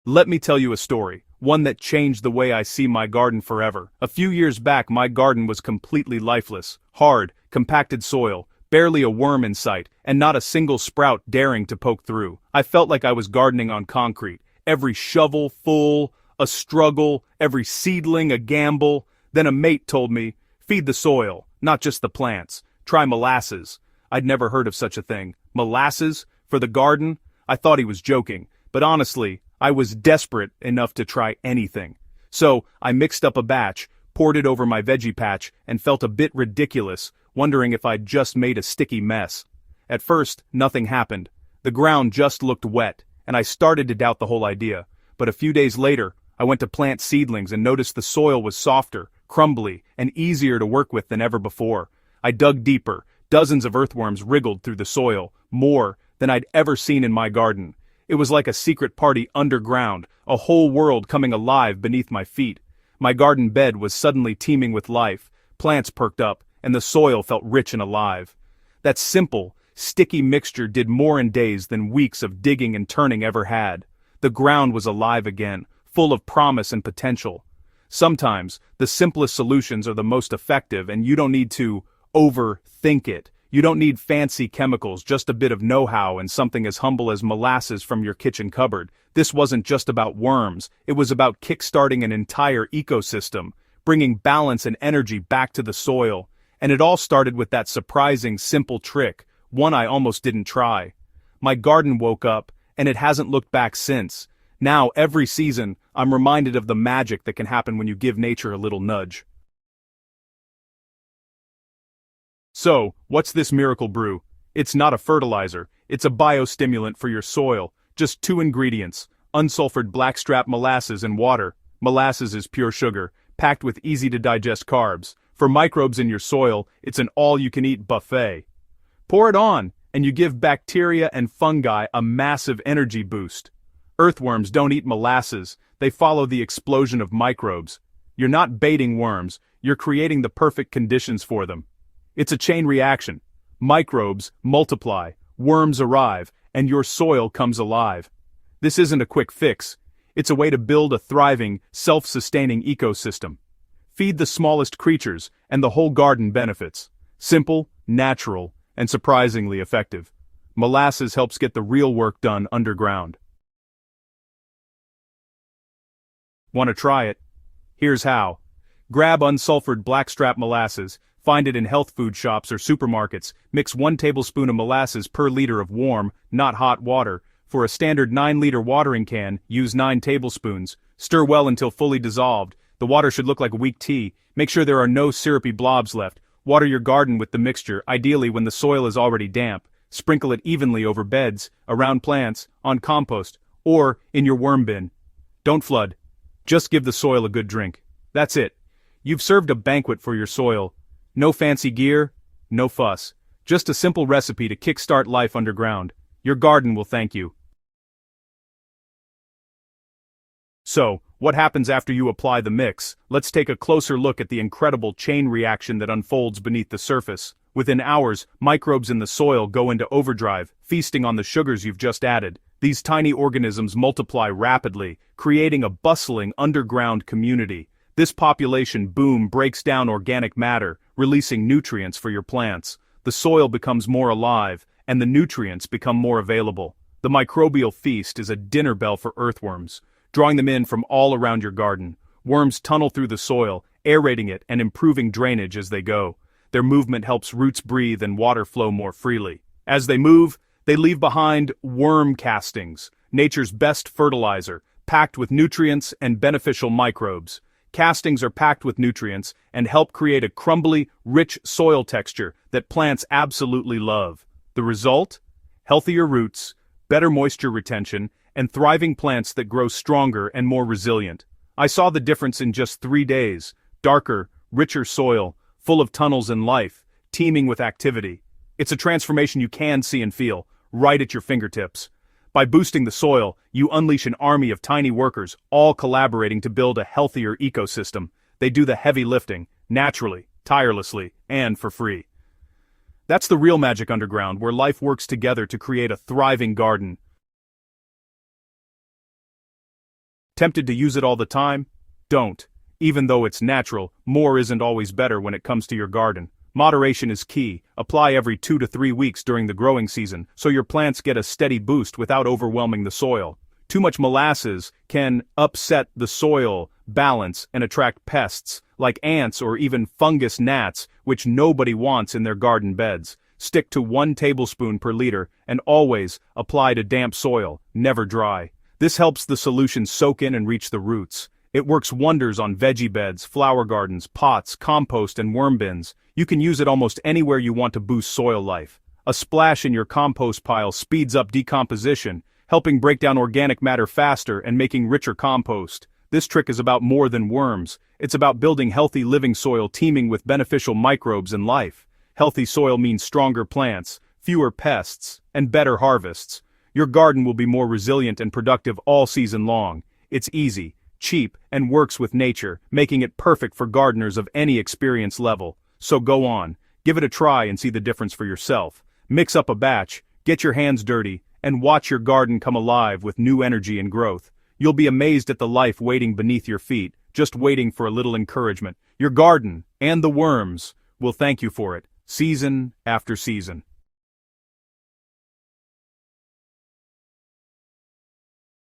Let me tell you a story, one that changed the way I see my garden forever. A few years back, my garden was completely lifeless, hard, compacted soil, barely a worm in sight, and not a single sprout daring to poke through. I felt like I was gardening on concrete, every shovel full, a struggle, every seedling a gamble. Then a mate told me, feed the soil, not just the plants. Try molasses. I'd never heard of such a thing. Molasses? For the garden? I thought he was joking, but honestly, I was desperate enough to try anything. So, I mixed up a batch, poured it over my veggie patch, and felt a bit ridiculous, wondering if I'd just made a sticky mess. At first, nothing happened. The ground just looked wet, and I started to doubt the whole idea. But a few days later, I went to plant seedlings and noticed the soil was softer, crumbly, and easier to work with than ever before. I dug deeper. Dozens of earthworms wriggled through the soil, more than I'd ever seen in my garden. It was like a secret party underground, a whole world coming alive beneath my feet. My garden bed was suddenly teeming with life, plants perked up, and the soil felt rich and alive. That simple, sticky mixture did more in days than weeks of digging and turning ever had. The ground was alive again, full of promise and potential. Sometimes, the simplest solutions are the most effective, and you don't need to overthink it. You don't need fancy chemicals, just a bit of know-how and something as humble as molasses from your kitchen cupboard. This wasn't just about worms, it was about kickstarting an entire ecosystem, bringing balance and energy back to the soil. And it all started with that surprising, simple trick, one I almost didn't try. My garden woke up, and it hasn't looked back since. Now, every season, I'm reminded of the magic that can happen when you give nature a little nudge. So, what's this miracle brew? It's not a fertilizer, it's a biostimulant for your soil. Just two ingredients, unsulfured blackstrap molasses and water. Molasses is pure sugar, packed with easy-to-digest carbs. For microbes in your soil, it's an all-you-can-eat buffet. Pour it on, and you give bacteria and fungi a massive energy boost. Earthworms don't eat molasses, they follow the explosion of microbes. You're not baiting worms, you're creating the perfect conditions for them. It's a chain reaction. Microbes multiply, worms arrive, and your soil comes alive. This isn't a quick fix. It's a way to build a thriving, self-sustaining ecosystem. Feed the smallest creatures, and the whole garden benefits. Simple, natural, and surprisingly effective. Molasses helps get the real work done underground. Want to try it? Here's how. Grab unsulfured blackstrap molasses. Find it in health food shops or supermarkets. Mix 1 tablespoon of molasses per liter of warm, not hot water. For a standard 9-liter watering can, use 9 tablespoons. Stir well until fully dissolved. The water should look like weak tea. Make sure there are no syrupy blobs left. Water your garden with the mixture, ideally when the soil is already damp. Sprinkle it evenly over beds, around plants, on compost, or in your worm bin. Don't flood. Just give the soil a good drink. That's it. You've served a banquet for your soil. No fancy gear, no fuss. Just a simple recipe to kickstart life underground. Your garden will thank you. So, what happens after you apply the mix? Let's take a closer look at the incredible chain reaction that unfolds beneath the surface. Within hours, microbes in the soil go into overdrive, feasting on the sugars you've just added. These tiny organisms multiply rapidly, creating a bustling underground community. This population boom breaks down organic matter, releasing nutrients for your plants. The soil becomes more alive, and the nutrients become more available. The microbial feast is a dinner bell for earthworms, drawing them in from all around your garden. Worms tunnel through the soil, aerating it and improving drainage as they go. Their movement helps roots breathe and water flow more freely. As they move, they leave behind worm castings, nature's best fertilizer, packed with nutrients and beneficial microbes. Castings are packed with nutrients and help create a crumbly, rich soil texture that plants absolutely love. The result? Healthier roots, better moisture retention, and thriving plants that grow stronger and more resilient. I saw the difference in just 3 days. Darker, richer soil, full of tunnels and life, teeming with activity. It's a transformation you can see and feel, right at your fingertips. By boosting the soil, you unleash an army of tiny workers, all collaborating to build a healthier ecosystem. They do the heavy lifting, naturally, tirelessly, and for free. That's the real magic underground, where life works together to create a thriving garden. Tempted to use it all the time? Don't. Even though it's natural, more isn't always better when it comes to your garden. Moderation is key. Apply every 2 to 3 weeks during the growing season, so your plants get a steady boost without overwhelming the soil. Too much molasses can upset the soil balance and attract pests, like ants or even fungus gnats, which nobody wants in their garden beds. Stick to 1 tablespoon per liter, and always apply to damp soil, never dry. This helps the solution soak in and reach the roots. It works wonders on veggie beds, flower gardens, pots, compost, and worm bins. You can use it almost anywhere you want to boost soil life. A splash in your compost pile speeds up decomposition, helping break down organic matter faster and making richer compost. This trick is about more than worms. It's about building healthy living soil teeming with beneficial microbes and life. Healthy soil means stronger plants, fewer pests, and better harvests. Your garden will be more resilient and productive all season long. It's easy, cheap, and works with nature, making it perfect for gardeners of any experience level. So go on, give it a try and see the difference for yourself. Mix up a batch, get your hands dirty, and watch your garden come alive with new energy and growth. You'll be amazed at the life waiting beneath your feet, just waiting for a little encouragement. Your garden, and the worms, will thank you for it, season after season.